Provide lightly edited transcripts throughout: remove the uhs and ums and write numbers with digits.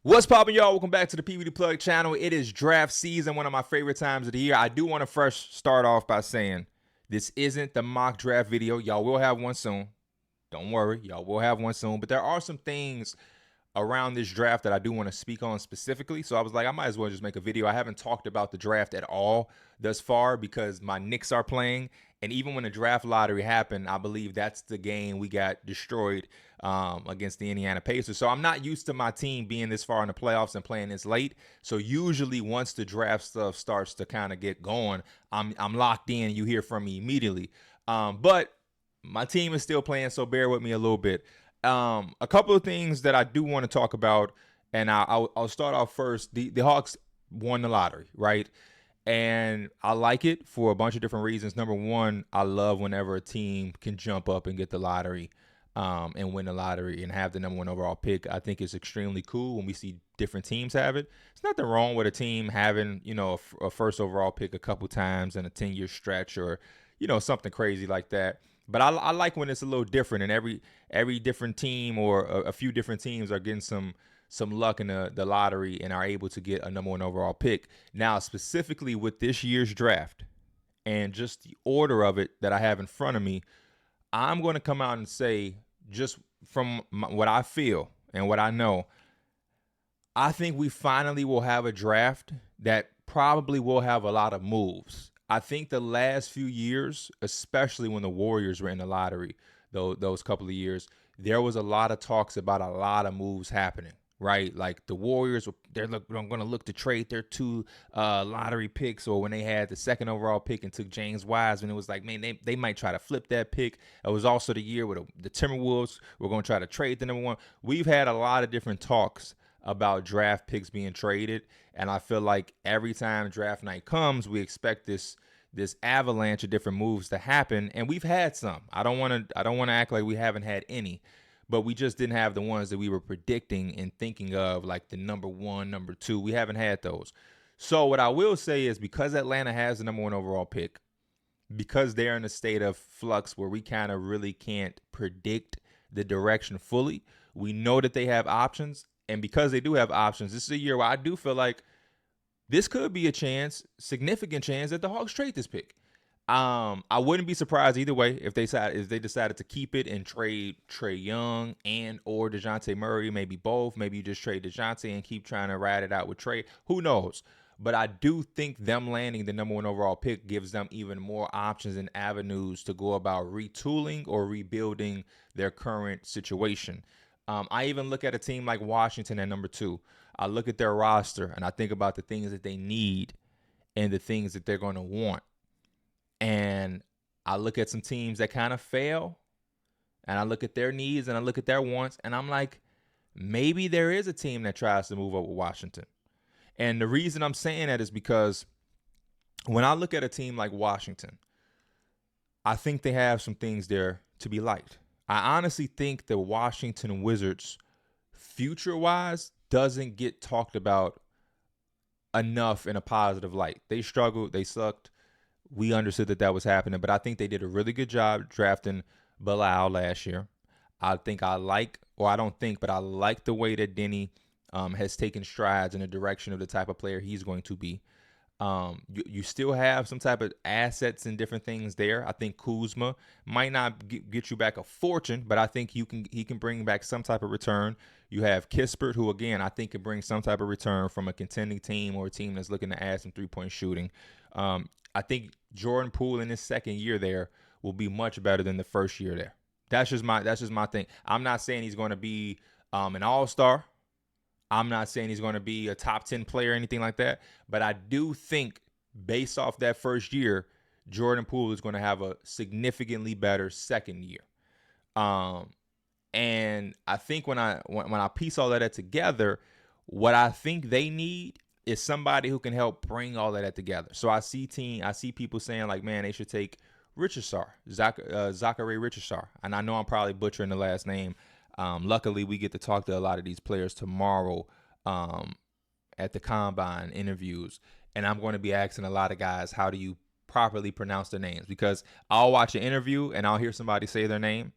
What's poppin', y'all? Welcome back to the PBD Plug channel. It is draft season, one of my favorite times of the year. I do want to first start off by saying this isn't the mock draft video. Y'all will have one soon. Don't worry, y'all will have one soon. But there are some things around this draft that I do want to speak on specifically. So I was like, I might as well just make a video. I haven't talked about the draft at all thus far because my Knicks are playing. And even when the draft lottery happened, I believe that's the game we got destroyed against the Indiana Pacers. So I'm not used to my team being this far in the playoffs and playing this late. So usually once the draft stuff starts to kind of get going, I'm locked in. You hear from me immediately. But my team is still playing, so bear with me a little bit. A couple of things that I do want to talk about, and I'll start off first. The Hawks won the lottery, right? And I like it for a bunch of different reasons. Number one, I love whenever a team can jump up and get the lottery and win the lottery and have the number one overall pick. I think it's extremely cool when we see different teams have it. There's nothing wrong with a team having, a first overall pick a couple times in a 10-year stretch or, something crazy like that. But I like when it's a little different and every different team or a few different teams are getting some luck in the lottery and are able to get a number one overall pick. Now, specifically with this year's draft and just the order of it that I have in front of me, I'm going to come out and say, just from what I feel and what I know, I think we finally will have a draft that probably will have a lot of moves. I think the last few years, especially when the Warriors were in the lottery, those couple of years, there was a lot of talks about a lot of moves happening, right? Like the Warriors, they're going to look to trade their two lottery picks, or when they had the second overall pick and took James Wiseman, it was like, man, they might try to flip that pick. It was also the year where the Timberwolves were going to try to trade the number one. We've had a lot of different talks about draft picks being traded, and I feel like every time draft night comes, we expect this avalanche of different moves to happen, and we've had some. I don't want to act like we haven't had any, but we just didn't have the ones that we were predicting and thinking of, like the number one, number two. We haven't had those. So what I will say is, because Atlanta has the number one overall pick, because they're in a state of flux where we kind of really can't predict the direction fully, we know that they have options. And because they do have options, this is a year where I do feel like this could be a chance, significant chance, that the Hawks trade this pick. I wouldn't be surprised either way if they decided to keep it and trade Trae Young and or DeJounte Murray, maybe both. Maybe you just trade DeJounte and keep trying to ride it out with Trae. Who knows? But I do think them landing the number one overall pick gives them even more options and avenues to go about retooling or rebuilding their current situation. I even look at a team like Washington at number two. I look at their roster and I think about the things that they need and the things that they're going to want. And I look at some teams that kind of fail, and I look at their needs and I look at their wants, and I'm like, maybe there is a team that tries to move up with Washington. And the reason I'm saying that is because when I look at a team like Washington, I think they have some things there to be liked. I honestly think the Washington Wizards, future-wise, doesn't get talked about enough in a positive light. They struggled. They sucked. We understood that was happening, but I think they did a really good job drafting Bilal last year. I like the way that Denny has taken strides in the direction of the type of player he's going to be. You still have some type of assets and different things there. I think Kuzma might not get you back a fortune, but I think he can bring back some type of return. You have Kispert, who again I think can bring some type of return from a contending team or a team that's looking to add some 3-point shooting. I think Jordan Poole in his second year there will be much better than the first year there. That's just my thing. I'm not saying he's going to be an all-star. I'm not saying he's going to be a top 10 player or anything like that, but I do think based off that first year, Jordan Poole is going to have a significantly better second year. And I think when I piece all that together, what I think they need is somebody who can help bring all that together. So I see people saying like, man, they should take Richardson, Zachary Richardson. And I know I'm probably butchering the last name. Luckily, we get to talk to a lot of these players tomorrow at the Combine interviews. And I'm going to be asking a lot of guys, how do you properly pronounce their names? Because I'll watch an interview and I'll hear somebody say their name.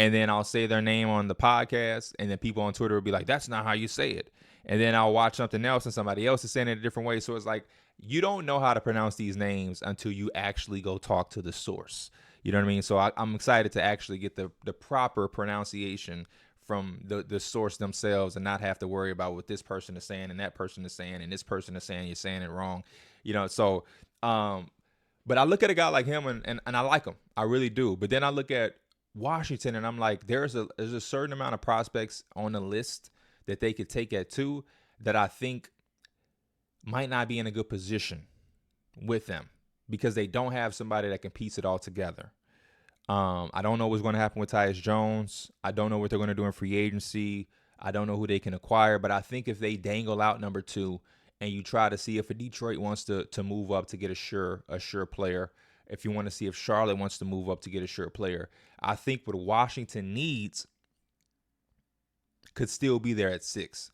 and then I'll say their name on the podcast, and then people on Twitter will be like, "That's not how you say it." And then I'll watch something else, and somebody else is saying it a different way. So it's like you don't know how to pronounce these names until you actually go talk to the source. You know what I mean? So I'm excited to actually get the proper pronunciation from the source themselves, and not have to worry about what this person is saying and that person is saying and this person is saying you're saying it wrong. So but I look at a guy like him, and I like him. I really do. But then I look at Washington, and I'm like, there's a certain amount of prospects on the list that they could take at 2 that I think might not be in a good position with them, because they don't have somebody that can piece it all together. I don't know what's going to happen with Tyus Jones. I don't know what they're going to do in free agency. I don't know who they can acquire. But I think if they dangle out number 2 and you try to see if a Detroit wants to move up to get a sure player, if you want to see if Charlotte wants to move up to get a sure player, I think what Washington needs could still be there at 6.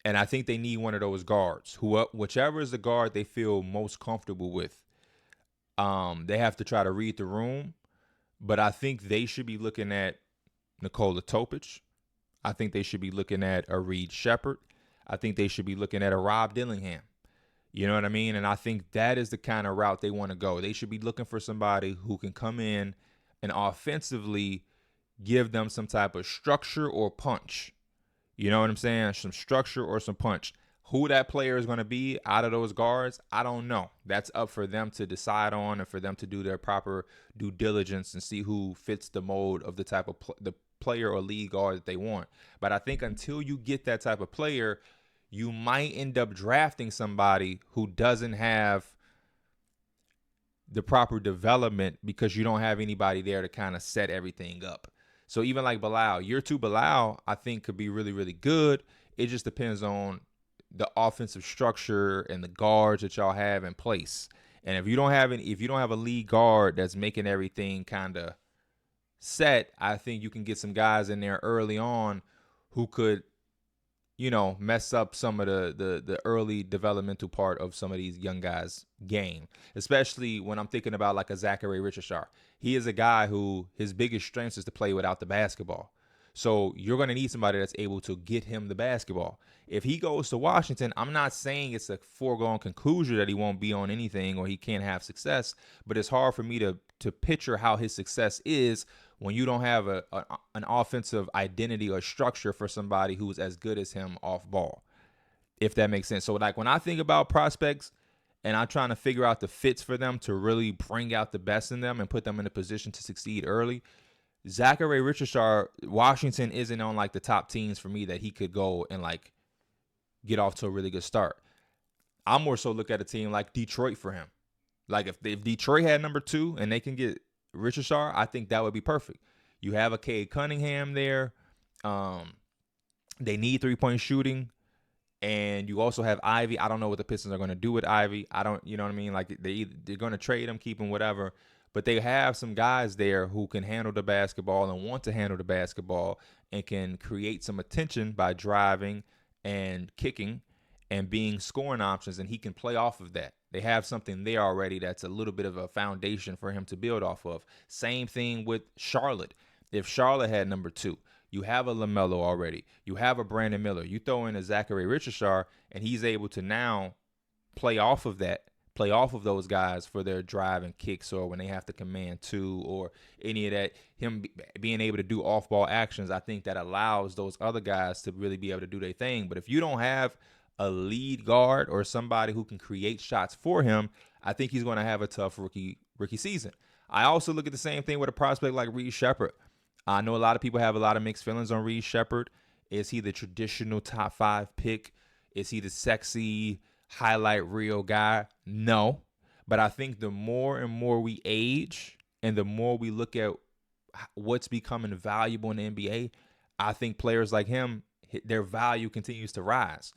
And I think they need one of those guards, whichever is the guard they feel most comfortable with. They have to try to read the room, but I think they should be looking at Nikola Topic. I think they should be looking at a Reed Shepherd. I think they should be looking at a Rob Dillingham. You know what I mean? And I think that is the kind of route they want to go. They should be looking for somebody who can come in and offensively give them some type of structure or punch. You know what I'm saying? Some structure or some punch. Who that player is going to be out of those guards, I don't know. That's up for them to decide on, and for them to do their proper due diligence and see who fits the mold of the type of the player or league guard that they want. But I think until you get that type of player, you might end up drafting somebody who doesn't have the proper development, because you don't have anybody there to kind of set everything up. So even like Bilal, year 2 Bilal, I think could be really, really good. It just depends on the offensive structure and the guards that y'all have in place. And if you don't have a lead guard that's making everything kind of set, I think you can get some guys in there early on who could, mess up some of the early developmental part of some of these young guys' game. Especially when I'm thinking about like a Zachary Richardson. He is a guy who his biggest strength is to play without the basketball. So you're going to need somebody that's able to get him the basketball. If he goes to Washington, I'm not saying it's a foregone conclusion that he won't be on anything or he can't have success, but it's hard for me to picture how his success is when you don't have an offensive identity or structure for somebody who's as good as him off ball, if that makes sense. So like when I think about prospects and I'm trying to figure out the fits for them to really bring out the best in them and put them in a position to succeed early, Zachary Richardson, Washington isn't on like the top teams for me that he could go and like get off to a really good start. I more so look at a team like Detroit for him. Like if Detroit had number 2 and they can get Richardson, I think that would be perfect. You have a Cade Cunningham there. They need 3-point shooting. And you also have Ivy. I don't know what the Pistons are going to do with Ivy. You know what I mean? Like they're going to trade him, keep him, whatever. But they have some guys there who can handle the basketball and want to handle the basketball and can create some attention by driving and kicking and being scoring options, and he can play off of that. They have something there already that's a little bit of a foundation for him to build off of. Same thing with Charlotte. If Charlotte had number 2, you have a LaMelo already. You have a Brandon Miller. You throw in a Zachary Richardson, and he's able to now play off of those guys for their drive and kicks, or when they have to command 2 or any of that, him being able to do off-ball actions. I think that allows those other guys to really be able to do their thing. But if you don't have a lead guard or somebody who can create shots for him, I think he's going to have a tough rookie season. I also look at the same thing with a prospect like Reed Shepherd. I know a lot of people have a lot of mixed feelings on Reed Shepherd. Is he the traditional top 5 pick? Is he the sexy highlight reel guy? No. But I think the more and more we age and the more we look at what's becoming valuable in the NBA, I think players like him, their value continues to rise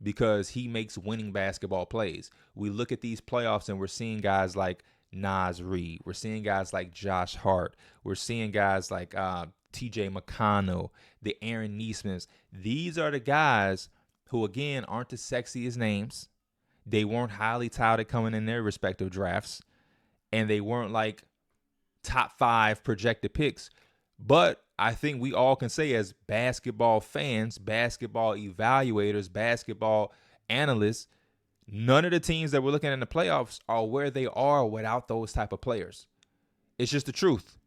because he makes winning basketball plays. We look at these playoffs and we're seeing guys like Naz Reid. We're seeing guys like Josh Hart. We're seeing guys like TJ McConnell, the Aaron Nesmiths. These are the guys who, again, aren't the sexiest names. They weren't highly touted coming in their respective drafts, and they weren't like top 5 projected picks. But I think we all can say, as basketball fans, basketball evaluators, basketball analysts, none of the teams that we're looking at in the playoffs are where they are without those type of players. It's just the truth.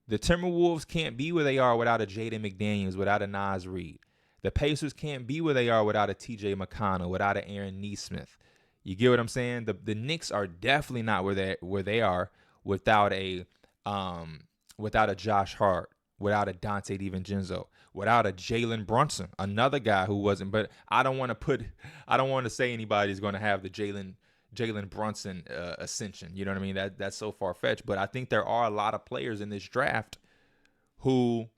The Timberwolves can't be where they are without a Jaden McDaniels, without a Naz Reid. The Pacers can't be where they are without a TJ McConnell, without an Aaron Nesmith. You get what I'm saying? The Knicks are definitely not where they are without a Josh Hart, without a Dante DiVincenzo, without a Jalen Brunson, another guy who wasn't. But I don't want to say anybody's going to have the Jalen Brunson ascension. You know what I mean? That's so far fetched. But I think there are a lot of players in this draft who,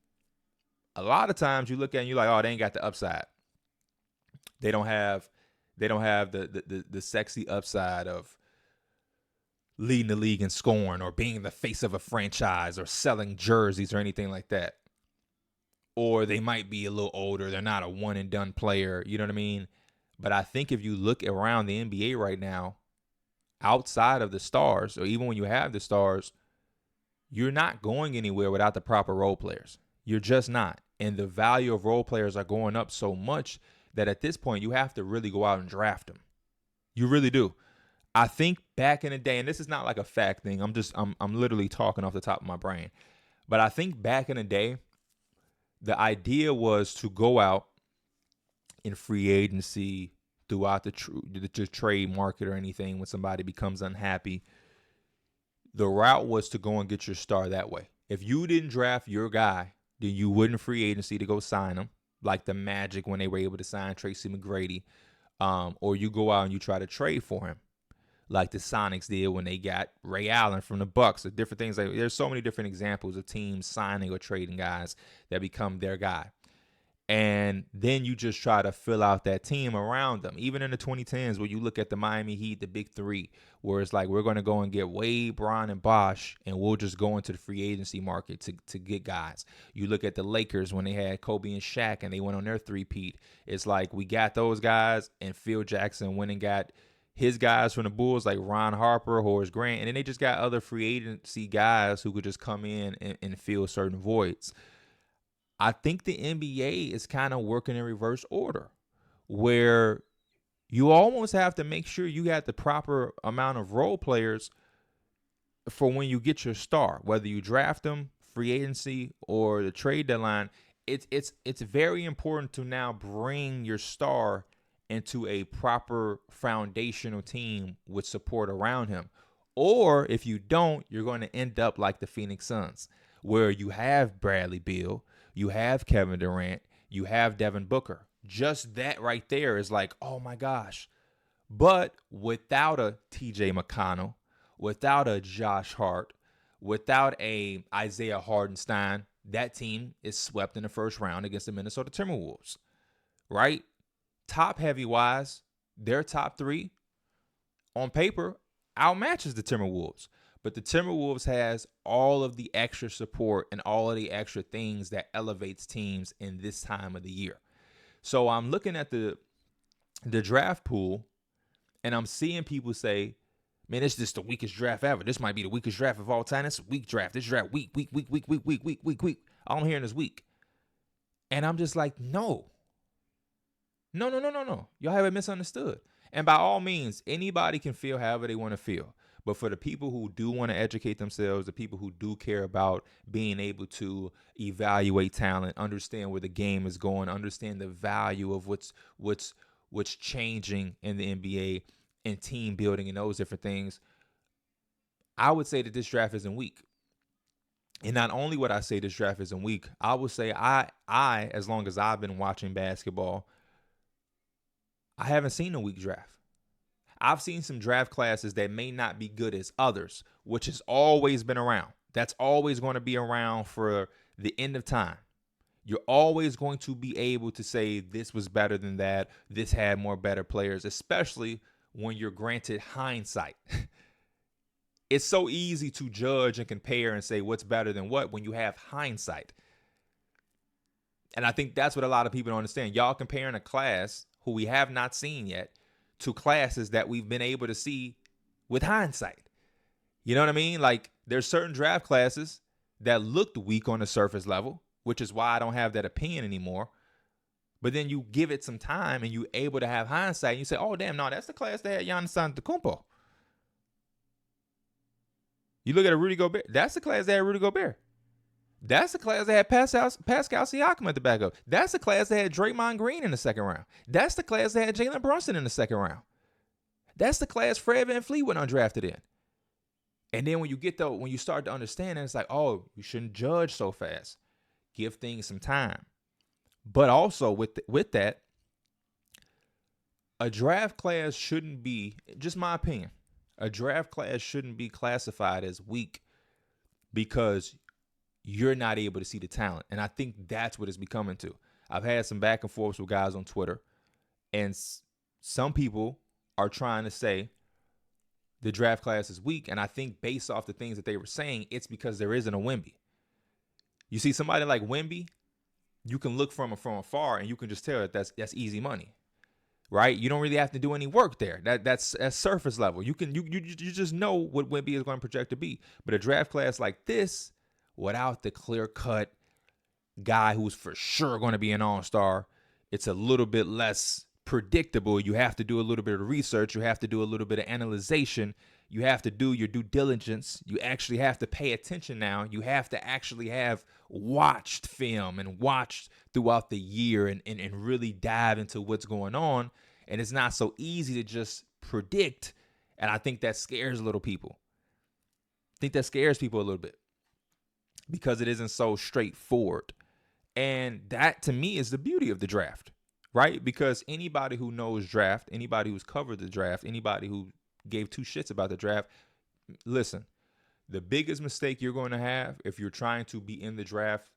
a lot of times you look at and you're like, oh, they ain't got the upside. They don't have the sexy upside of leading the league in scoring or being the face of a franchise or selling jerseys or anything like that. Or they might be a little older. They're not a one and done player. You know what I mean? But I think if you look around the NBA right now, outside of the stars, or even when you have the stars, you're not going anywhere without the proper role players. You're just not. And the value of role players are going up so much that at this point you have to really go out and draft them. You really do. I think back in the day, and this is not like a fact thing, I'm literally talking off the top of my brain. But I think back in the day, the idea was to go out in free agency throughout the trade market or anything when somebody becomes unhappy. The route was to go and get your star that way. If you didn't draft your guy, then you wouldn't free agency to go sign him, like the Magic when they were able to sign Tracy McGrady, or you go out and you try to trade for him, like the Sonics did when they got Ray Allen from the Bucks, or different things. Like, there's so many different examples of teams signing or trading guys that become their guy. And then you just try to fill out that team around them. Even in the 2010s, where you look at the Miami Heat, the big three, where it's like, we're going to go and get Wade, Bron, and Bosh, and we'll just go into the free agency market to get guys. You look at the Lakers when they had Kobe and Shaq and they went on their three-peat. It's like, we got those guys, and Phil Jackson went and got his guys from the Bulls, like Ron Harper, Horace Grant, and then they just got other free agency guys who could just come in and fill certain voids. I think the NBA is kind of working in reverse order, where you almost have to make sure you got the proper amount of role players for when you get your star, whether you draft them, free agency, or the trade deadline. It's very important to now bring your star into a proper foundational team with support around him. Or if you don't, you're going to end up like the Phoenix Suns, where you have Bradley Beal, you have Kevin Durant, you have Devin Booker. Just that right there is like, oh my gosh. But without a TJ McConnell, without a Josh Hart, without a Isaiah Hartenstein, that team is swept in the first round against the Minnesota Timberwolves, right? Top heavy wise, their top three on paper outmatches the Timberwolves. But the Timberwolves has all of the extra support and all of the extra things that elevates teams in this time of the year. So I'm looking at the draft pool, and I'm seeing people say, man, it's just the weakest draft ever. This might be the weakest draft of all time. It's a weak draft. This draft weak. All I'm hearing is weak. And I'm just like, no. Y'all have it misunderstood. And by all means, anybody can feel however they want to feel. But for the people who do want to educate themselves, the people who do care about being able to evaluate talent, understand where the game is going, understand the value of what's changing in the NBA and team building and those different things, I would say that this draft isn't weak. And not only would I say this draft isn't weak, I would say I as long as I've been watching basketball, I haven't seen a weak draft. I've seen some draft classes that may not be good as others, which has always been around. That's always going to be around for the end of time. You're always going to be able to say this was better than that, this had more better players, especially when you're granted hindsight. It's so easy to judge and compare and say what's better than what when you have hindsight. And I think that's what a lot of people don't understand. Y'all comparing a class who we have not seen yet to classes that we've been able to see with hindsight. You know what I mean? Like, there's certain draft classes that looked weak on the surface level, which is why I don't have that opinion anymore. But then you give it some time and you're able to have hindsight and you say, oh, damn, no, that's the class that had Giannis Antetokounmpo. You look at a Rudy Gobert, that's the class that had Rudy Gobert. That's the class that had Pascal Siakam at the back of. That's the class that had Draymond Green in the second round. That's the class that had Jalen Brunson in the second round. That's the class Fred VanVleet went undrafted in. And then when you start to understand it, it's like, oh, you shouldn't judge so fast. Give things some time. But also with that, a draft class shouldn't be, just my opinion, a draft class shouldn't be classified as weak because you're not able to see the talent. And I think that's what it's becoming to. I've had some back and forths with guys on Twitter, and some people are trying to say the draft class is weak. And I think based off the things that they were saying, it's because there isn't a Wemby. You see somebody like Wemby, you can look from afar and you can just tell that that's easy money, right? You don't really have to do any work there. That's surface level. You just know what Wemby is going to project to be. But a draft class like this, without the clear-cut guy who's for sure going to be an all-star, it's a little bit less predictable. You have to do a little bit of research. You have to do a little bit of analyzation. You have to do your due diligence. You actually have to pay attention now. You have to actually have watched film and watched throughout the year and really dive into what's going on. And it's not so easy to just predict. And I think that scares little people. I think that scares people a little bit because it isn't so straightforward. And that, to me, is the beauty of the draft, right? Because anybody who knows draft, anybody who's covered the draft, anybody who gave two shits about the draft, listen, the biggest mistake you're going to have if you're trying to be in the draft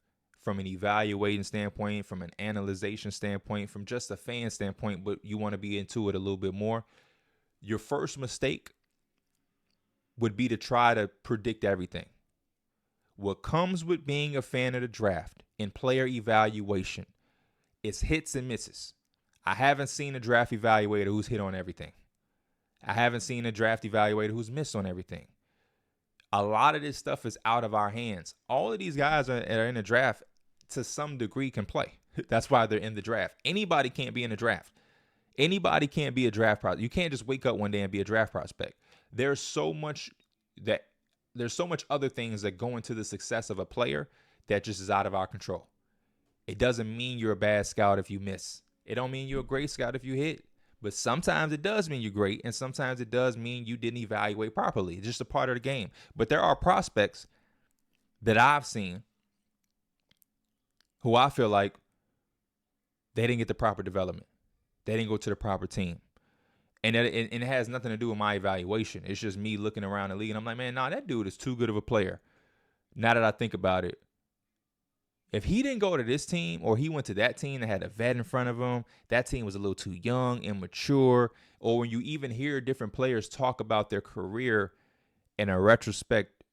from an evaluating standpoint, from an analyzation standpoint, from just a fan standpoint, but you want to be into it a little bit more, your first mistake would be to try to predict everything. What comes with being a fan of the draft in player evaluation is hits and misses. I haven't seen a draft evaluator who's hit on everything. I haven't seen a draft evaluator who's missed on everything. A lot of this stuff is out of our hands. All of these guys that are in the draft to some degree can play. That's why they're in the draft. Anybody can't be in the draft. Anybody can't be a draft prospect. You can't just wake up one day and be a draft prospect. There's so much other things that go into the success of a player that just is out of our control. It doesn't mean you're a bad scout if you miss. It don't mean you're a great scout if you hit. But sometimes it does mean you're great, and sometimes it does mean you didn't evaluate properly. It's just a part of the game. But there are prospects that I've seen who I feel like they didn't get the proper development. They didn't go to the proper team. And it has nothing to do with my evaluation. It's just me looking around the league, and I'm like, man, nah, that dude is too good of a player. Now that I think about it, if he didn't go to this team or he went to that team that had a vet in front of him, that team was a little too young, immature, or when you even hear different players talk about their career in a retrospect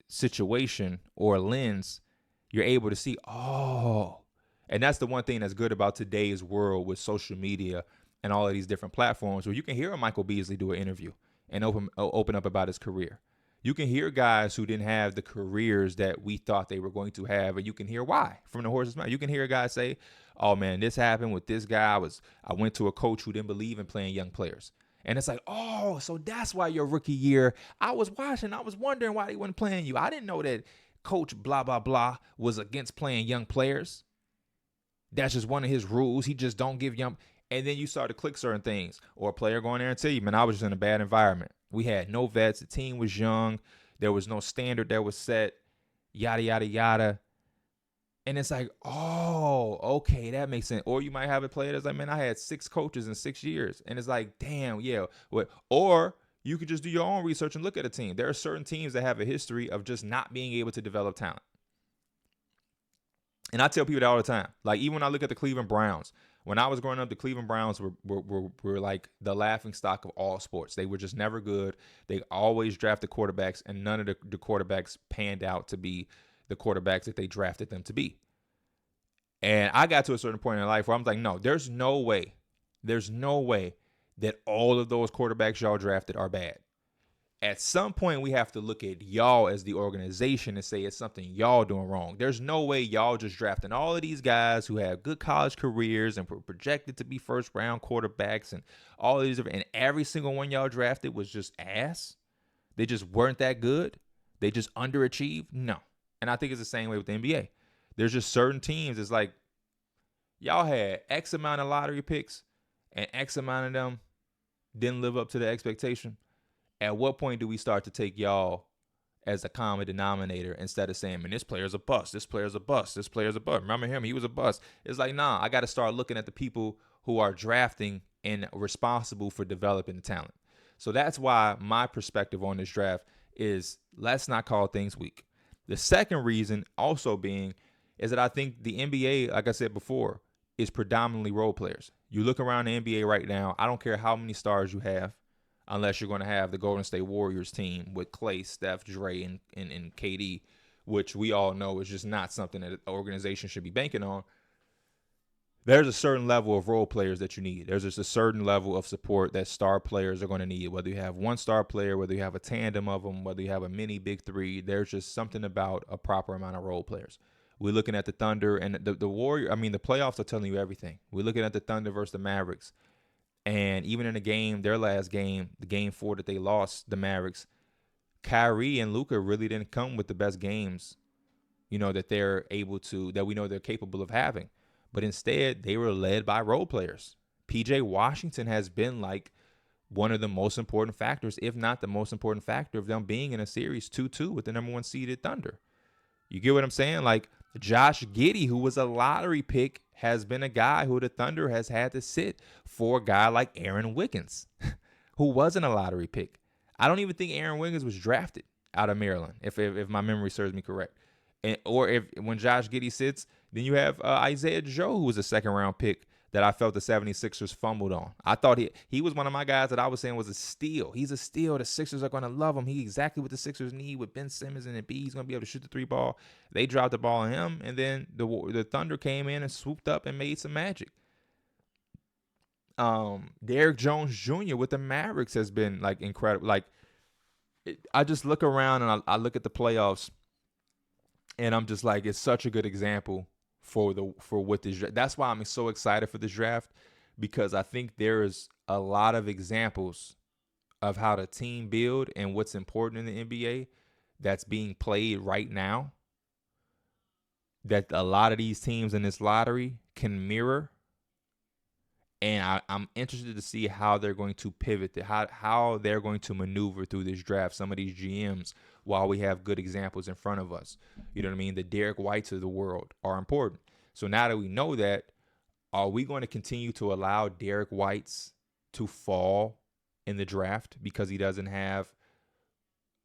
situation or lens, you're able to see, oh. And that's the one thing that's good about today's world with social media and all of these different platforms where you can hear a Michael Beasley do an interview and open up about his career. You can hear guys who didn't have the careers that we thought they were going to have, and you can hear why from the horse's mouth. You can hear a guy say, oh, man, this happened with this guy. I went to a coach who didn't believe in playing young players. And it's like, oh, so that's why your rookie year, I was watching, I was wondering why they weren't playing you. I didn't know that coach blah, blah, blah was against playing young players. That's just one of his rules. He just don't give young. And then you start to click certain things, or a player going there and tell you, man, I was just in a bad environment. We had no vets. The team was young. There was no standard that was set, yada, yada, yada. And it's like, oh, okay, that makes sense. Or you might have a player that's like, man, I had 6 coaches in 6 years. And it's like, damn, yeah. Or you could just do your own research and look at a team. There are certain teams that have a history of just not being able to develop talent. And I tell people that all the time. Like, even when I look at the Cleveland Browns, when I was growing up, the Cleveland Browns were like the laughing stock of all sports. They were just never good. They always drafted quarterbacks, and none of the quarterbacks panned out to be the quarterbacks that they drafted them to be. And I got to a certain point in life where I'm like, no, there's no way that all of those quarterbacks y'all drafted are bad. At some point, we have to look at y'all as the organization and say it's something y'all doing wrong. There's no way y'all just drafting all of these guys who have good college careers and were projected to be first round quarterbacks and all of these, and every single one y'all drafted was just ass. They just weren't that good. They just underachieved. No. And I think it's the same way with the NBA. There's just certain teams. It's like y'all had X amount of lottery picks and X amount of them didn't live up to the expectation. At what point do we start to take y'all as a common denominator instead of saying, man, this player's a bust, this player's a bust, this player's a bust. Remember him? He was a bust. It's like, nah, I got to start looking at the people who are drafting and responsible for developing the talent. So that's why my perspective on this draft is let's not call things weak. The second reason also being is that I think the NBA, like I said before, is predominantly role players. You look around the NBA right now, I don't care how many stars you have, unless you're going to have the Golden State Warriors team with Klay, Steph, Dre, and KD, which we all know is just not something that an organization should be banking on. There's a certain level of role players that you need. There's just a certain level of support that star players are going to need, whether you have one star player, whether you have a tandem of them, whether you have a mini big three. There's just something about a proper amount of role players. We're looking at the Thunder and the Warriors. I mean, the playoffs are telling you everything. We're looking at the Thunder versus the Mavericks. And even in the game, their last game, the game 4 that they lost, the Mavericks, Kyrie and Luka really didn't come with the best games, that they're able to, that we know they're capable of having. But instead, they were led by role players. PJ Washington has been like one of the most important factors, if not the most important factor of them being in a series 2-2 with the number 1 seeded Thunder. You get what I'm saying? Like Josh Giddey, who was a lottery pick, has been a guy who the Thunder has had to sit for a guy like Aaron Wiggins, who wasn't a lottery pick. I don't even think Aaron Wiggins was drafted out of Maryland, if my memory serves me correct. Or if when Josh Giddey sits, then you have Isaiah Joe, who was a second-round pick that I felt the 76ers fumbled on. I thought he was one of my guys that I was saying was a steal. He's a steal. The Sixers are going to love him. He's exactly what the Sixers need with Ben Simmons and Embiid. He's going to be able to shoot the 3 ball. They dropped the ball on him, and then the Thunder came in and swooped up and made some magic. Derrick Jones Jr. with the Mavericks has been like incredible. Like I just look around and I look at the playoffs, and I'm just like, it's such a good example for what this. That's why I'm so excited for this draft, because I think there is a lot of examples of how to team build and what's important in the NBA that's being played right now, that a lot of these teams in this lottery can mirror. And I'm interested to see how they're going to pivot, how they're going to maneuver through this draft, some of these GMs, while we have good examples in front of us. You know what I mean? The Derek Whites of the world are important. So now that we know that, are we going to continue to allow Derek Whites to fall in the draft because he doesn't have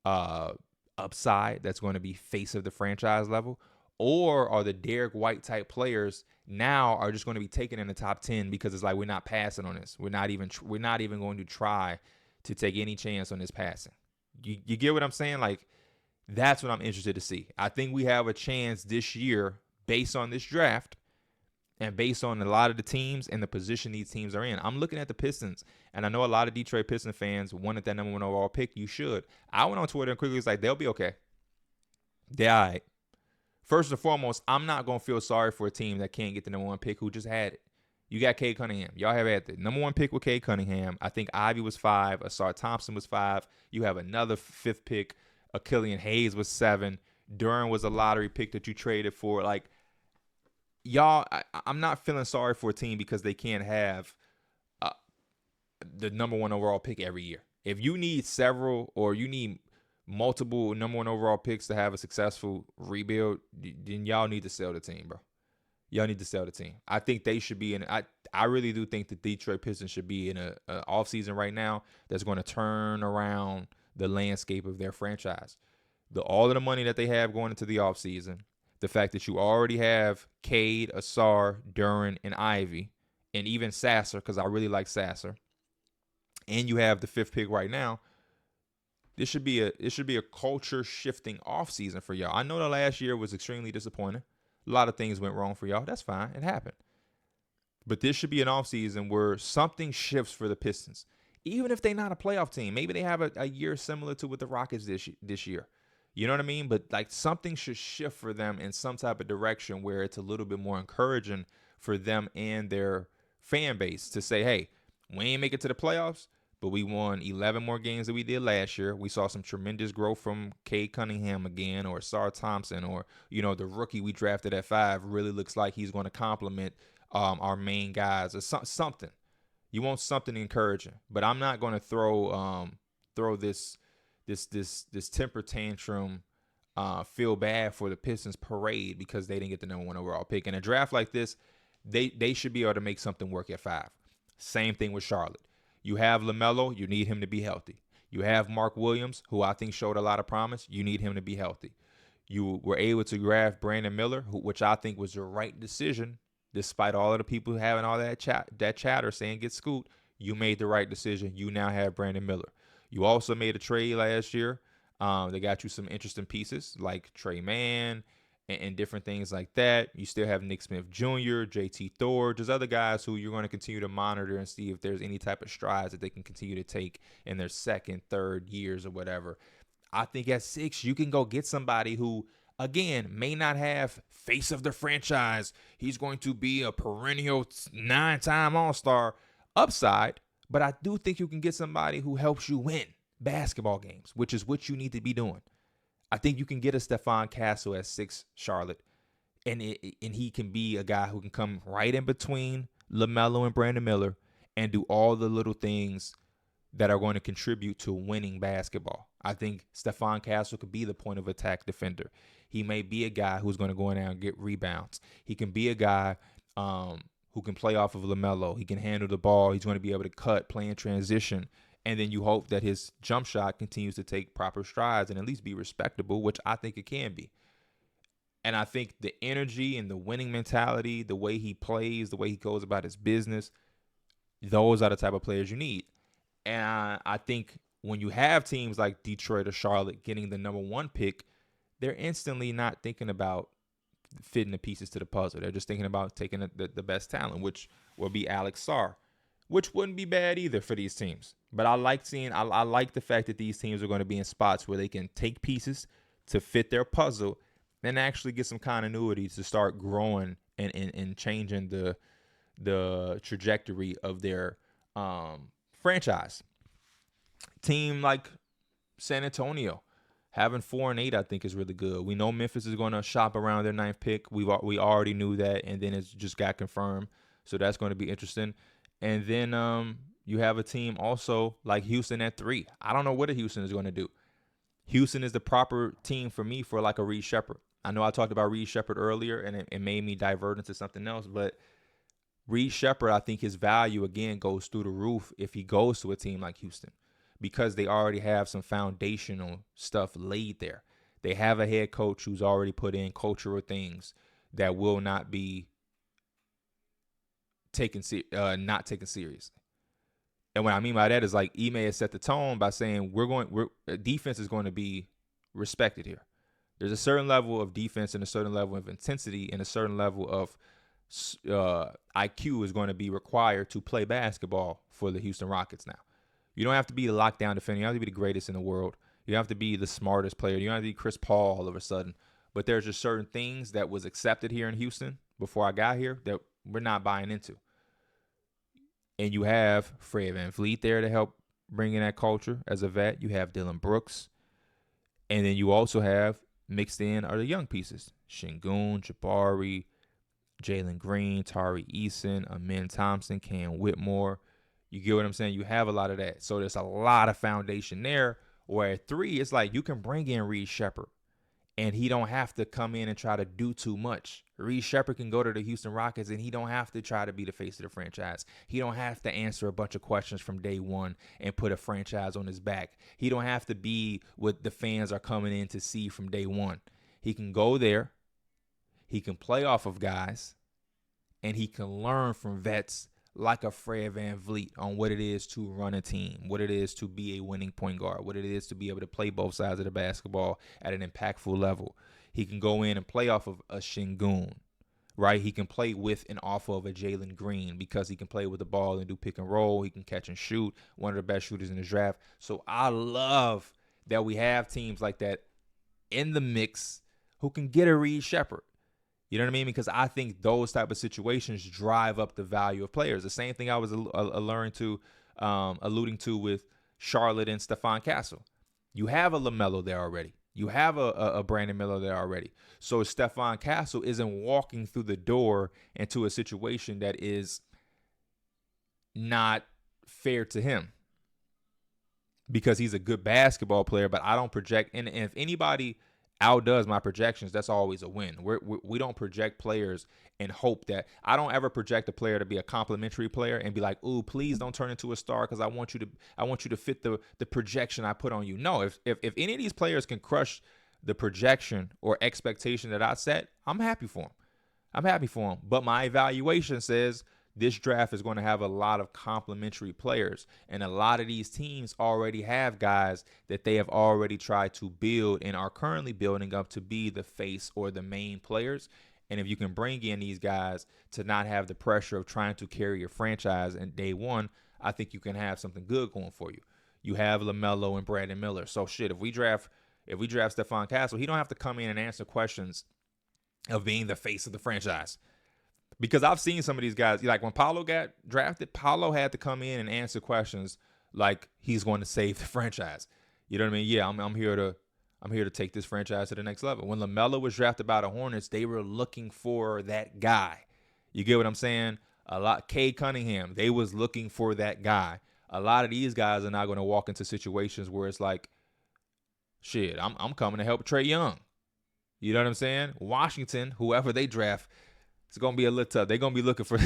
upside that's going to be face of the franchise level? Or are the Derek White type players now are just going to be taken in the top 10 because it's like, we're not passing on this. We're not even going to try to take any chance on this passing. You get what I'm saying? Like, that's what I'm interested to see. I think we have a chance this year based on this draft and based on a lot of the teams and the position these teams are in. I'm looking at the Pistons, and I know a lot of Detroit Pistons fans wanted that number 1 overall pick. You should. I went on Twitter and quickly was like, they'll be okay. They're all right. First and foremost, I'm not going to feel sorry for a team that can't get the number 1 pick who just had it. You got Cade Cunningham. Y'all have had the number 1 pick with Cade Cunningham. I think Ivy was 5. Asar Thompson was 5. You have another 5th pick. Killian Hayes was 7. Duran was a lottery pick that you traded for. Like, y'all, I'm not feeling sorry for a team because they can't have the number 1 overall pick every year. If you need several, or you need multiple number 1 overall picks to have a successful rebuild, then y'all need to sell the team, bro. Y'all need to sell the team. I think they should be in. I really do think the Detroit Pistons should be in a offseason right now that's going to turn around the landscape of their franchise. All of the money that they have going into the offseason, the fact that you already have Cade, Asar, Duran, and Ivy, and even Sasser, because I really like Sasser, and you have the 5th pick right now. It should be a culture shifting offseason for y'all. I know the last year was extremely disappointing. A lot of things went wrong for y'all. That's fine. It happened. But this should be an offseason where something shifts for the Pistons. Even if they're not a playoff team, maybe they have a year similar to what the Rockets this year. You know what I mean? But like something should shift for them in some type of direction where it's a little bit more encouraging for them and their fan base to say, hey, we ain't make it to the playoffs, but we won 11 more games than we did last year. We saw some tremendous growth from Cade Cunningham again, or Sar Thompson, or, the rookie we drafted at 5 really looks like he's going to complement our main guys, or something. You want something encouraging, but I'm not going to throw this temper tantrum, feel bad for the Pistons parade because they didn't get the number 1 overall pick. In a draft like this, they should be able to make something work at 5. Same thing with Charlotte. You have LaMelo, you need him to be healthy. You have Mark Williams, who I think showed a lot of promise. You need him to be healthy. You were able to grab Brandon Miller, which I think was the right decision, despite all of the people having all that chatter saying get scoot. You made the right decision. You now have Brandon Miller. You also made a trade last year. They got you some interesting pieces like Trey Mann and different things like that. You still have Nick Smith Jr., JT Thor, just other guys who you're going to continue to monitor and see if there's any type of strides that they can continue to take in their second, third years or whatever. I think at 6, you can go get somebody who, again, may not have face of the franchise. He's going to be a perennial 9-time All-Star upside, but I do think you can get somebody who helps you win basketball games, which is what you need to be doing. I think you can get a Stephon Castle at 6, Charlotte, and he can be a guy who can come right in between LaMelo and Brandon Miller and do all the little things that are going to contribute to winning basketball. I think Stephon Castle could be the point of attack defender. He may be a guy who's going to go in there and get rebounds. He can be a guy who can play off of LaMelo. He can handle the ball. He's going to be able to cut, play in transition. And then you hope that his jump shot continues to take proper strides and at least be respectable, which I think it can be. And I think the energy and the winning mentality, the way he plays, the way he goes about his business, those are the type of players you need. And I think when you have teams like Detroit or Charlotte getting the number 1 pick, they're instantly not thinking about fitting the pieces to the puzzle. They're just thinking about taking the best talent, which will be Alex Sarr, which wouldn't be bad either for these teams. But I like the fact that these teams are going to be in spots where they can take pieces to fit their puzzle and actually get some continuity to start growing and changing the trajectory of their franchise. Team like San Antonio, having 4 and 8, I think is really good. We know Memphis is going to shop around their 9th pick. We already knew that, and then it just got confirmed. So that's going to be interesting. And then you have a team also like Houston at 3. I don't know what Houston is going to do. Houston is the proper team for me for like a Reed Sheppard. I know I talked about Reed Sheppard earlier, and it made me divert into something else. But Reed Sheppard, I think his value, again, goes through the roof if he goes to a team like Houston, because they already have some foundational stuff laid there. They have a head coach who's already put in cultural things that will not be not taken seriously. And what I mean by that is like Ime has set the tone by saying defense is going to be respected here. There's a certain level of defense and a certain level of intensity and a certain level of IQ is going to be required to play basketball for the Houston Rockets now. You don't have to be a lockdown defender. You don't have to be the greatest in the world. You don't have to be the smartest player. You don't have to be Chris Paul all of a sudden. But there's just certain things that was accepted here in Houston before I got here that we're not buying into. And you have Fred VanVleet there to help bring in that culture as a vet. You have Dylan Brooks. And then you also have mixed in are the young pieces. Şengün, Jabari, Jalen Green, Tari Eason, Amen Thompson, Cam Whitmore. You get what I'm saying? You have a lot of that. So there's a lot of foundation there. Where at 3, it's like you can bring in Reed Sheppard, and he don't have to come in and try to do too much. Reed Sheppard can go to the Houston Rockets, and he don't have to try to be the face of the franchise. He don't have to answer a bunch of questions from day one and put a franchise on his back. He don't have to be what the fans are coming in to see from day one. He can go there. He can play off of guys, and he can learn from vets like a Fred VanVleet on what it is to run a team, what it is to be a winning point guard, what it is to be able to play both sides of the basketball at an impactful level. He can go in and play off of a Şengün, right? He can play with and off of a Jalen Green because he can play with the ball and do pick and roll. He can catch and shoot. One of the best shooters in the draft. So I love that we have teams like that in the mix who can get a Reed Shepherd. You know what I mean? Because I think those type of situations drive up the value of players. The same thing I was alluding to with Charlotte and Stephon Castle. You have a LaMelo there already. You have a Brandon Miller there already. So Stephon Castle isn't walking through the door into a situation that is not fair to him because he's a good basketball player, but I don't project. And if anybody outdoes my projections, that's always a win. We don't project players and hope that I don't ever project a player to be a complimentary player and be like, "Ooh, please don't turn into a star because I want you to fit the projection I put on you." No, if any of these players can crush the projection or expectation that I set, I'm happy for them. I'm happy for them. But my evaluation says this draft is going to have a lot of complementary players. And a lot of these teams already have guys that they have already tried to build and are currently building up to be the face or the main players. And if you can bring in these guys to not have the pressure of trying to carry your franchise in day one, I think you can have something good going for you. You have LaMelo and Brandon Miller. So shit, if we draft Stephon Castle, he don't have to come in and answer questions of being the face of the franchise. Because I've seen some of these guys, like when Paolo got drafted, Paolo had to come in and answer questions like he's going to save the franchise. You know what I mean? Yeah, I'm here to take this franchise to the next level. When LaMelo was drafted by the Hornets, they were looking for that guy. You get what I'm saying? Cade Cunningham, they was looking for that guy. A lot of these guys are not going to walk into situations where it's like, shit, I'm coming to help Trae Young. You know what I'm saying? Washington, whoever they draft, it's gonna be a little tough. They're gonna be looking for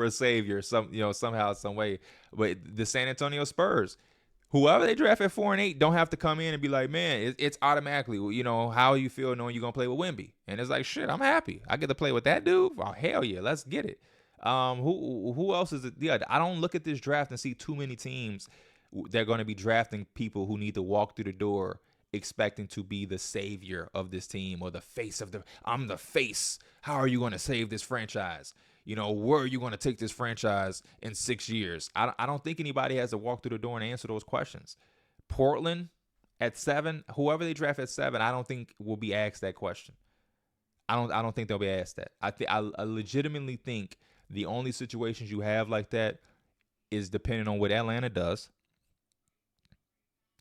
a savior, somehow, some way. But the San Antonio Spurs, whoever they draft at 4 and 8, don't have to come in and be like, man, it's automatically, how you feel knowing you're gonna play with Wemby. And it's like, shit, I'm happy. I get to play with that dude. Oh, hell yeah, let's get it. Who else is it? Yeah, I don't look at this draft and see too many teams that are going to be drafting people who need to walk through the door expecting to be the savior of this team or the face of I'm the face. How are you going to save this franchise? Where are you going to take this franchise in 6 years? I don't think anybody has to walk through the door and answer those questions. Portland at 7, whoever they draft at 7, I don't think will be asked that question. I don't think they'll be asked that. I legitimately think the only situations you have like that is depending on what Atlanta does.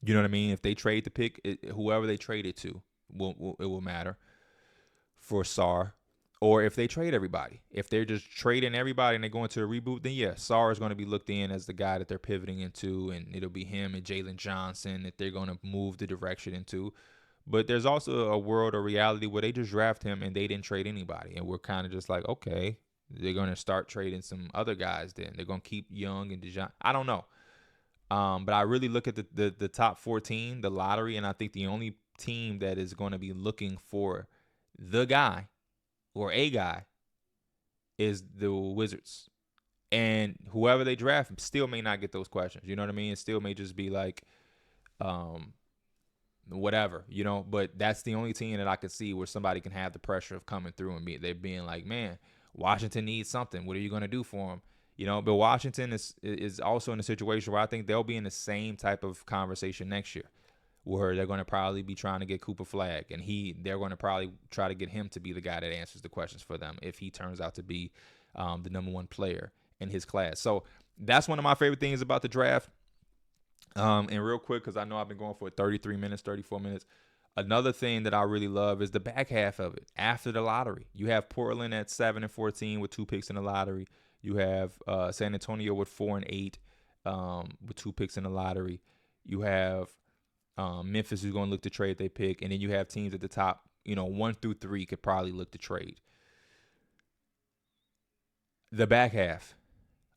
You know what I mean? If they trade the pick, whoever they trade it to, it will matter for Sarr. Or if they trade everybody. If they're just trading everybody and they're going to a reboot, then yeah, Sarr is going to be looked in as the guy that they're pivoting into, and it'll be him and Jalen Johnson that they're going to move the direction into. But there's also a world or reality where they just draft him and they didn't trade anybody. And we're kind of just like, okay, they're going to start trading some other guys then. They're going to keep Young and DeJounte. I don't know. But I really look at the top 14, the lottery, and I think the only team that is going to be looking for the guy or a guy is the Wizards. And whoever they draft still may not get those questions. You know what I mean? It still may just be like whatever, But that's the only team that I could see where somebody can have the pressure of coming through and they're being like, man, Washington needs something. What are you going to do for them? But Washington is also in a situation where I think they'll be in the same type of conversation next year, where they're going to probably be trying to get Cooper Flagg, and they're going to probably try to get him to be the guy that answers the questions for them if he turns out to be the number one player in his class. So that's one of my favorite things about the draft. And real quick, because I know I've been going for 33 minutes, 34 minutes. Another thing that I really love is the back half of it. After the lottery, you have Portland at 7 and 14 with 2 picks in the lottery. You have San Antonio with 4 and 8 with 2 picks in the lottery. You have Memphis who's going to look to trade their pick. And then you have teams at the top, 1 through 3 could probably look to trade. The back half.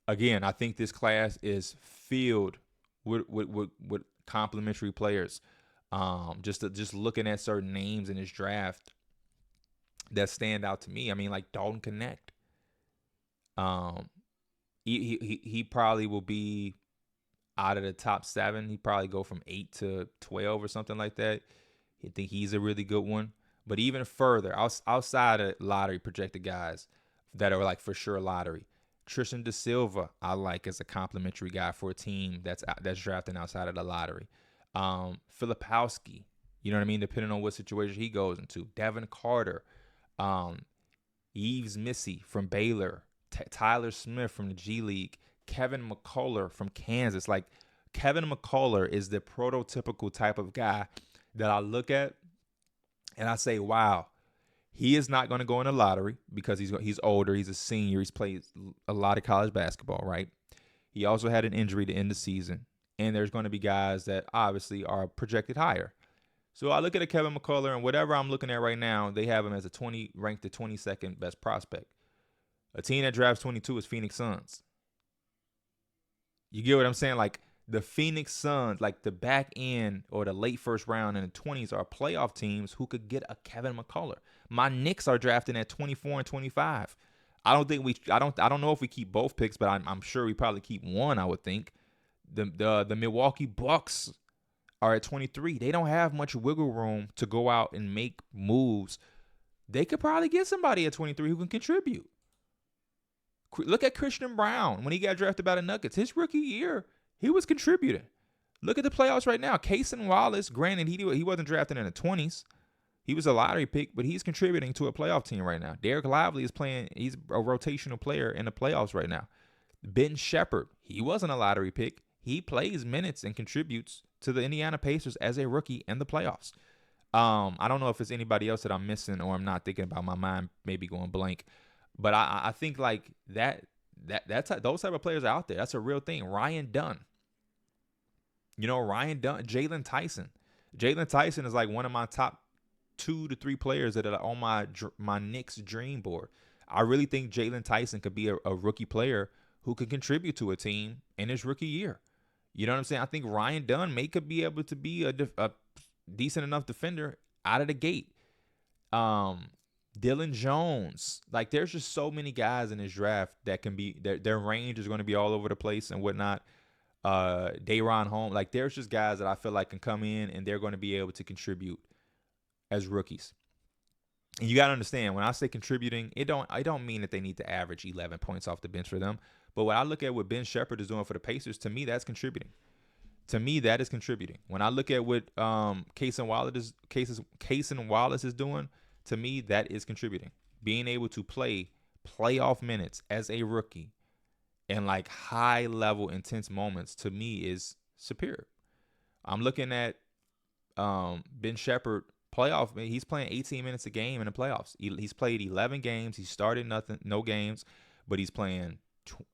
Again, I think this class is filled with complementary players. Just looking at certain names in this draft that stand out to me. I mean, like Dalton Connect. He probably will be out of the top 7. He probably go from 8 to 12 or something like that. I think he's a really good one. But even further, outside of lottery projected guys that are like for sure lottery, Tristan Da Silva, I like as a complimentary guy for a team that's drafting outside of the lottery. Filipowski, you know what I mean? Depending on what situation he goes into. Devin Carter, Yves Missy from Baylor, Tyler Smith from the G League, Kevin McCullough from Kansas. Like, Kevin McCullough is the prototypical type of guy that I look at and I say, wow, he is not going to go in the lottery because he's older. He's a senior. He's played a lot of college basketball, right? He also had an injury to end the season. And there's going to be guys that obviously are projected higher. So I look at a Kevin McCullough, and whatever I'm looking at right now, they have him as ranked the 22nd best prospect. A team that drafts 22 is Phoenix Suns. You get what I'm saying? Like, the Phoenix Suns, like the back end or the late first round in the 20s are playoff teams who could get a Kevin McCullough. My Knicks are drafting at 24 and 25. I don't know if we keep both picks, but I'm sure we probably keep one, I would think. The Milwaukee Bucks are at 23. They don't have much wiggle room to go out and make moves. They could probably get somebody at 23 who can contribute. Look at Christian Brown when he got drafted by the Nuggets. His rookie year, he was contributing. Look at the playoffs right now. Cason Wallace, granted, he wasn't drafted in the 20s. He was a lottery pick, but he's contributing to a playoff team right now. Derek Lively is playing. He's a rotational player in the playoffs right now. Ben Shepherd, he wasn't a lottery pick. He plays minutes and contributes to the Indiana Pacers as a rookie in the playoffs. I don't know if it's anybody else that I'm missing or I'm not thinking about. My mind maybe going blank. But I think like those type of players are out there. That's a real thing. Ryan Dunn. Ryan Dunn, Jalen Tyson. Jalen Tyson is like one of my top 2 to 3 players that are on my Knicks dream board. I really think Jalen Tyson could be a rookie player who could contribute to a team in his rookie year. You know what I'm saying? I think Ryan Dunn could be able to be a decent enough defender out of the gate. Dylan Jones. Like, there's just so many guys in this draft that can be, their range is going to be all over the place and whatnot. Day'Ron Holmes. Like, there's just guys that I feel like can come in and they're going to be able to contribute as rookies. And you got to understand, when I say contributing, I don't mean that they need to average 11 points off the bench for them. But when I look at what Ben Shepherd is doing for the Pacers, to me, that's contributing. To me, that is contributing. When I look at what Cason Wallace is doing, to me, that is contributing. Being able to play playoff minutes as a rookie and like high level intense moments, to me, is superior. I'm looking at Ben Shepherd playoff. He's playing 18 minutes a game in the playoffs. He's played 11 games. He started no games, but he's playing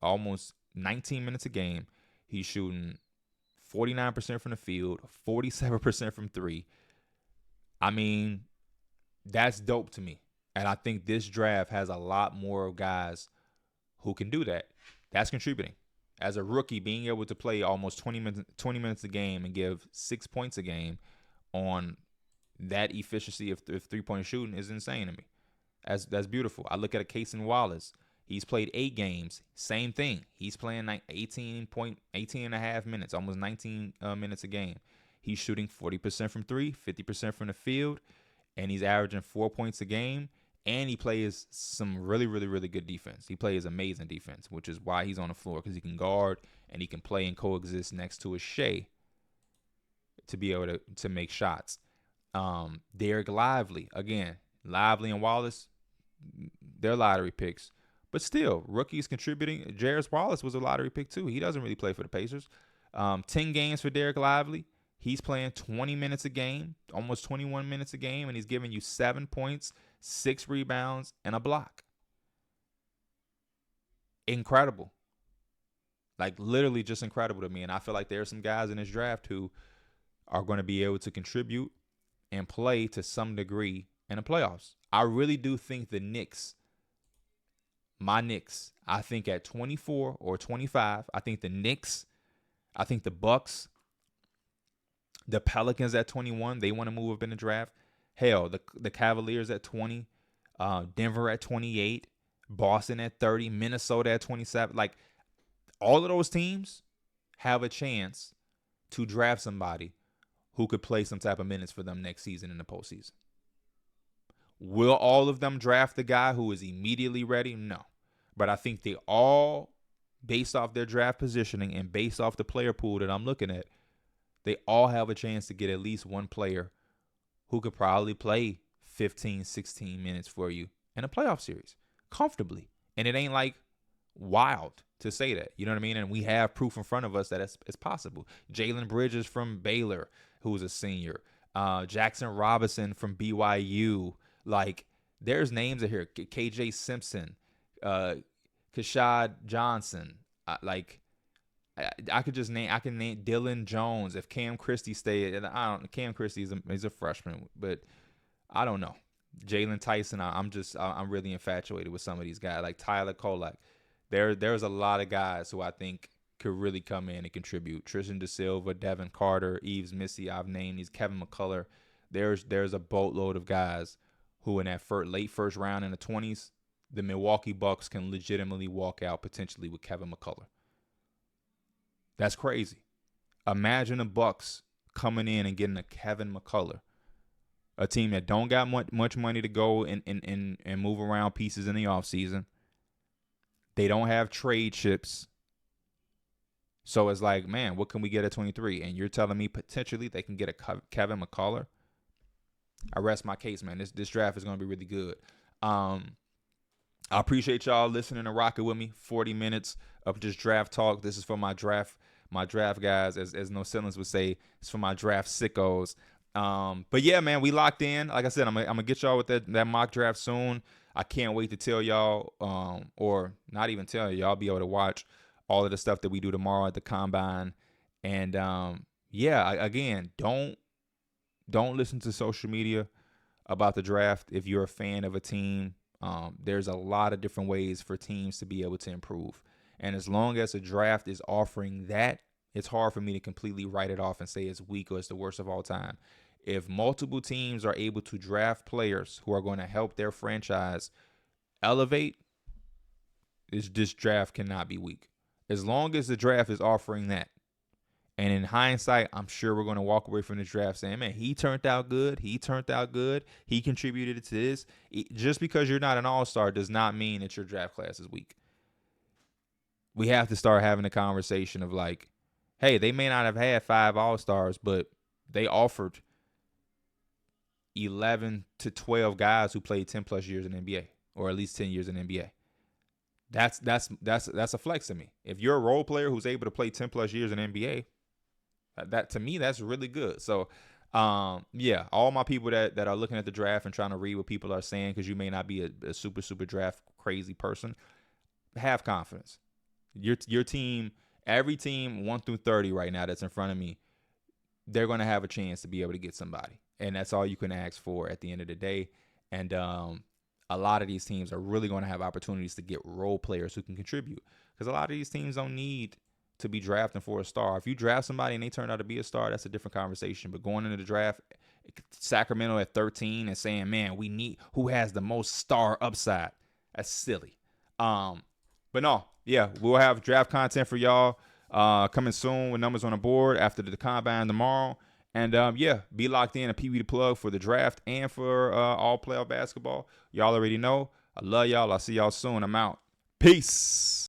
almost 19 minutes a game. He's shooting 49% from the field, 47% from three. I mean, that's dope to me. And I think this draft has a lot more guys who can do that. That's contributing. As a rookie, being able to play almost 20 minutes a game and give 6 points a game on that efficiency of three-point shooting is insane to me. That's beautiful. I look at a Cason Wallace. He's played 8 games. Same thing. He's playing like 18 and a half minutes, almost 19 minutes a game. He's shooting 40% from three, 50% from the field, and he's averaging 4 points a game. And he plays some really, really, really good defense. He plays amazing defense, which is why he's on the floor, because he can guard and he can play and coexist next to a Shea to be able to make shots. Derek Lively, again, Lively and Wallace, they're lottery picks. But still, rookies contributing. Jarris Wallace was a lottery pick too. He doesn't really play for the Pacers. 10 games for Derek Lively. He's playing 20 minutes a game, almost 21 minutes a game, and he's giving you 7 points, 6 rebounds, and a block. Incredible. Like, literally just incredible to me. And I feel like there are some guys in this draft who are going to be able to contribute and play to some degree in the playoffs. I really do think the Knicks, my Knicks, I think at 24 or 25, I think the Knicks, I think the Bucks, the Pelicans at 21, they want to move up in the draft. Hell, the Cavaliers at 20, Denver at 28, Boston at 30, Minnesota at 27. Like, all of those teams have a chance to draft somebody who could play some type of minutes for them next season in the postseason. Will all of them draft the guy who is immediately ready? No. But I think they all, based off their draft positioning and based off the player pool that I'm looking at, they all have a chance to get at least one player who could probably play 15, 16 minutes for you in a playoff series comfortably. And it ain't like wild to say that. You know what I mean? And we have proof in front of us that it's possible. Jalen Bridges from Baylor, who's a senior. Jackson Robinson from BYU. Like, there's names in here. KJ Simpson. Kashad Johnson. I could just name. I can name Dylan Jones if Cam Christie stayed. And I don't. Cam Christie is a freshman, but I don't know. Jalen Tyson. I'm really infatuated with some of these guys like Tyler Kolak. There's a lot of guys who I think could really come in and contribute. Tristan Da Silva, Devin Carter, Eves Missy. I've named these. Kevin McCullough. There's a boatload of guys who in that late first round in the 20s, the Milwaukee Bucks can legitimately walk out potentially with Kevin McCullough. That's crazy. Imagine the Bucks coming in and getting a Kevin McCullough, a team that don't got much money to go and move around pieces in the offseason. They don't have trade chips. So it's like, man, what can we get at 23? And you're telling me potentially they can get a Kevin McCullough? I rest my case, man. This draft is going to be really good. I appreciate y'all listening and rocking with me. 40 minutes of just draft talk. This is for my draft guys, as No Ceilings would say. It's for my draft sickos. But yeah, man, we locked in. Like I said, I'm gonna get y'all with that mock draft soon. I can't wait to tell y'all, or not even tell y'all, be able to watch all of the stuff that we do tomorrow at the Combine. And again, don't listen to social media about the draft if you're a fan of a team. There's a lot of different ways for teams to be able to improve. And as long as a draft is offering that, it's hard for me to completely write it off and say it's weak or it's the worst of all time. If multiple teams are able to draft players who are going to help their franchise elevate, this draft cannot be weak. As long as the draft is offering that. And in hindsight, I'm sure we're going to walk away from the draft saying, man, he turned out good. He contributed to this. Just because you're not an all-star does not mean that your draft class is weak. We have to start having a conversation of like, hey, they may not have had 5 all-stars, but they offered 11 to 12 guys who played 10 plus years in the NBA, or at least 10 years in the NBA. That's a flex to me. If you're a role player who's able to play 10 plus years in the NBA, that to me, that's really good. So, all my people that are looking at the draft and trying to read what people are saying, because you may not be a super draft crazy person, have confidence. Your team, every team 1 through 30 right now that's in front of me, they're going to have a chance to be able to get somebody. And that's all you can ask for at the end of the day. And a lot of these teams are really going to have opportunities to get role players who can contribute. Because a lot of these teams don't need to be drafting for a star. If you draft somebody and they turn out to be a star, that's a different conversation. But going into the draft, Sacramento at 13 and saying, man, we need who has the most star upside, that's silly. But no, yeah, we'll have draft content for y'all coming soon with numbers on the board after the Combine tomorrow. And be locked in a Pee Wee the Plug for the draft and for all playoff basketball. Y'all already know. I love y'all. I'll see y'all soon. I'm out. Peace.